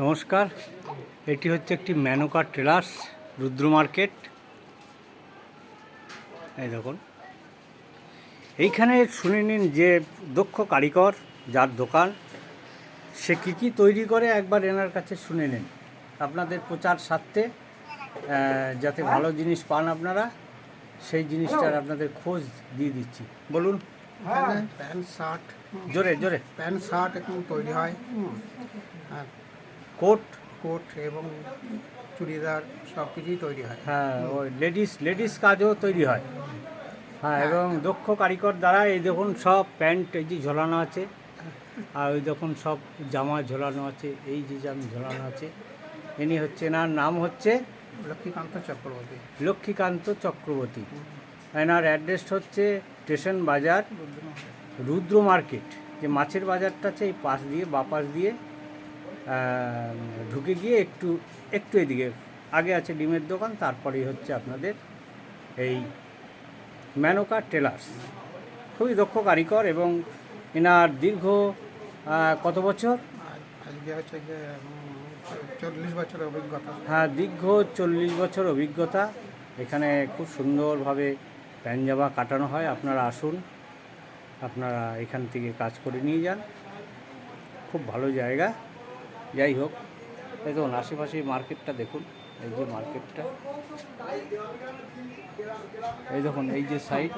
নমস্কার, এটি হচ্ছে একটি মেনকা টেলার্স, রুদ্র মার্কেট। এই দেখুন, এইখানে শুনে নিন যে দক্ষ কারিগর যার দোকান, সে কী কী তৈরি করে একবার এনার কাছে শুনে নিন। আপনাদের প্রচার স্বার্থে যাতে ভালো জিনিস পান আপনারা, সেই জিনিসটার আপনাদের খোঁজ দিয়ে দিচ্ছি। বলুন। প্যান্ট শার্ট, জোরে জোরে। প্যান্ট শার্ট এখন তৈরি হয়, আর কোট, কোট এবং চুড়িদার সব কিছুই তৈরি হয়। হ্যাঁ, ওই লেডিস কাজও তৈরি হয়। হ্যাঁ, এবং দক্ষ কারিগর দ্বারা এই দেখুন সব প্যান্ট এই যে ঝোলানো আছে, আর ওই দেখুন সব জামা ঝোলানো আছে, এই যে জামা ঝোলানো আছে। ইনি হচ্ছে, এনার নাম হচ্ছে লক্ষ্মীকান্ত চক্রবর্তী। লক্ষ্মীকান্ত চক্রবর্তী। এনার অ্যাড্রেস হচ্ছে স্টেশন বাজার, রুদ্র মার্কেট। যে মাছের বাজারটা আছে, এই পাশ দিয়ে বাপাশ দিয়ে ঢুকে গিয়ে একটু এদিকে আগে আছে ডিমের দোকান, তারপরেই হচ্ছে আপনাদের এই মেনকা টেলার্স। খুবই দক্ষ কারিগর এবং এনার দীর্ঘ কত বছর? আজকে হচ্ছে যে 40 বছরের অভিজ্ঞতা। হ্যাঁ, দীর্ঘ 40 বছর অভিজ্ঞতা। এখানে খুব সুন্দরভাবে প্যানজামা কাটানো হয়। আপনারা আসুন, আপনারা এখান থেকে কাজ করে নিয়ে যান। খুব ভালো জায়গা। যাই হোক, এই দেখুন আশেপাশে মার্কেটটা দেখুন, এই যে মার্কেটটা, এই দেখুন এই যে সাইড,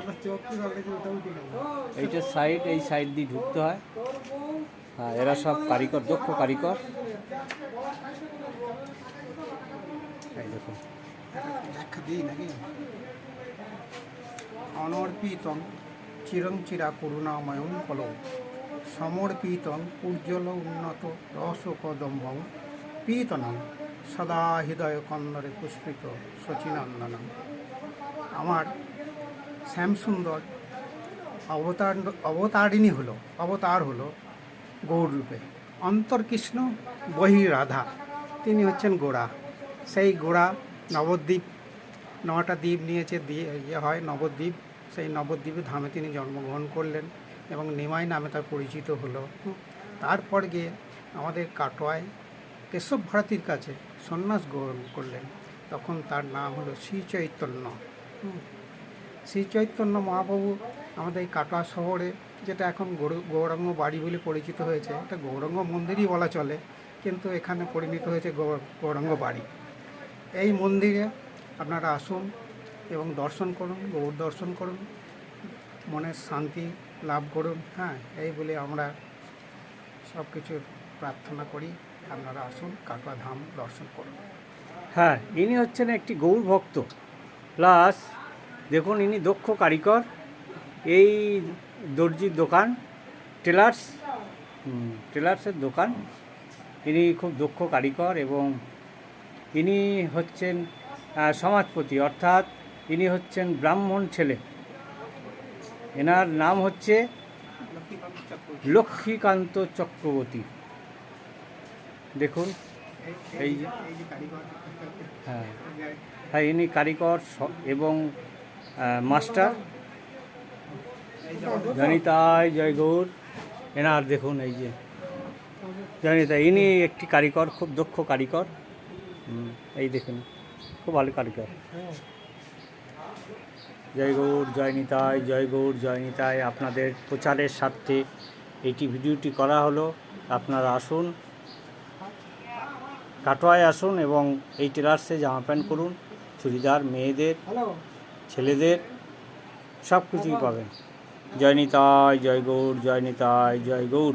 এইটার সাইড, এই সাইড দিয়ে ঢুকতে হয়। হ্যাঁ, এরা সব কারিগর, দক্ষ কারিগর। এই দেখুন, দেখা দিই নাকি? অনর্পিতং চিরঞ্চিরা করুণাময়ং কলৌ সমর্পিতং উজ্জ্বল উন্নত রস কদম্বং পীতনং সদা হৃদয় কন্দরে পুষ্পিত শচীনন্দনম। আমার শ্যামসুন্দর অবতার হলো গৌররূপে। অন্তর্কৃষ্ণ বহিরাধা, তিনি হচ্ছেন গোড়া। সেই গোড়া নবদ্বীপ, 9টা দ্বীপ নিয়েছে, হয় নবদ্বীপ। সেই নবদ্বীপের ধামে তিনি জন্মগ্রহণ করলেন এবং নিমাই নামে তার পরিচিত হলো। তারপর গিয়ে আমাদের কাটোয়ায় কেশব ভারতীর কাছে সন্ন্যাস গ্রহণ করলেন। তখন তার নাম হলো শ্রী চৈতন্য। শ্রী চৈতন্য মহাপ্রভু আমাদের এই কাটোয়া শহরে, যেটা এখন গৌরাঙ্গ বাড়ি বলে পরিচিত হয়েছে, এটা গৌরাঙ্গ মন্দিরই বলা চলে, কিন্তু এখানে পরিণত হয়েছে গৌরাঙ্গ বাড়ি। এই মন্দিরে আপনারা আসুন এবং দর্শন করুন, গৌর দর্শন করুন, মনের শান্তি লাভ করুন। হ্যাঁ, এই বলে আমরা সব কিছুর প্রার্থনা করি। আপনারা আসুন, কাটোয়া ধাম দর্শন করুন। হ্যাঁ, ইনি হচ্ছেন একটি গৌর ভক্ত, প্লাস দেখুন ইনি দক্ষ কারিগর। এই দর্জির দোকান, টেলার্সের দোকান। ইনি খুব দক্ষ কারিগর এবং ইনি হচ্ছেন সমাজপতি, অর্থাৎ ইনি হচ্ছেন ব্রাহ্মণ ছেলে। এনার নাম হচ্ছে লক্ষ্মীকান্ত চক্রবর্তী। দেখুন এই যে, হ্যাঁ হ্যাঁ, ইনি কারিগর এবং মাস্টার। জয়নিতাই জয় গৌর। এনার দেখুন এই যে জয়নিতাই, ইনি একটি কারিগর, খুব দক্ষ কারিগর। এই দেখুন, খুব ভালো কারিগর। জয় গৌর, জয় নিতাই, জয় গৌর, জয় নিতাই। আপনাদের প্রচারের স্বার্থে এইটি ভিডিওটি করা হলো। আপনারা আসুন, কাটোয়ায় আসুন এবং এই টেলার্সে জামা প্যান্ট করুন, চুড়িদার, মেয়েদের, ছেলেদের সব কিছুই পাবেন। জয় নিতাই, জয় গৌর, জয় নিতাই, জয় গৌর।